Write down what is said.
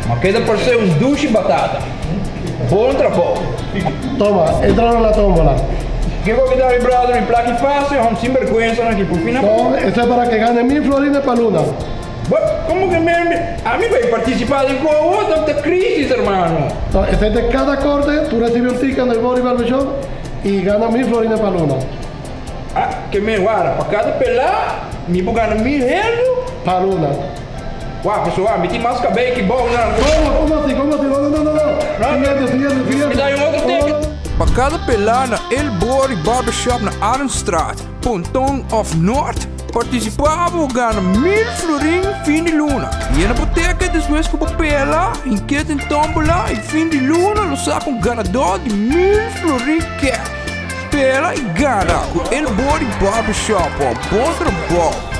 Mas queda por ser um duche batata. Bom trabalho. Toma, entra na tómbola. Que vou dar o brother em placa fácil, um sinvergüenza aqui por final. No, esto es para que gane 1000 florines para Luna. Como que a mim vai participar de outra crisis, hermano? No, este es de cada corte, tú recibes un ticket en el Body Barbershop y ganas 1000 florines para Luna. Ah, que me guarda, para cada pelar, me vou ganhar 1000 reais. Para Luna. Uau, pessoal, me tem mais cabelo que bom, não. ¿Cómo así? ¿Cómo así? No. Siguiente. Me dá outro ticket. Para cada pelar na El Body Barbershop na Arnstraat, Pontong of Noord, participava ganha 1000 florin fim de luna. E na boteca depois que o pela, enquete em tombola e fim de luna, lo saca ganador de 1000 florin cash. Pela e gana com El Body Barbershop, bom trabalho.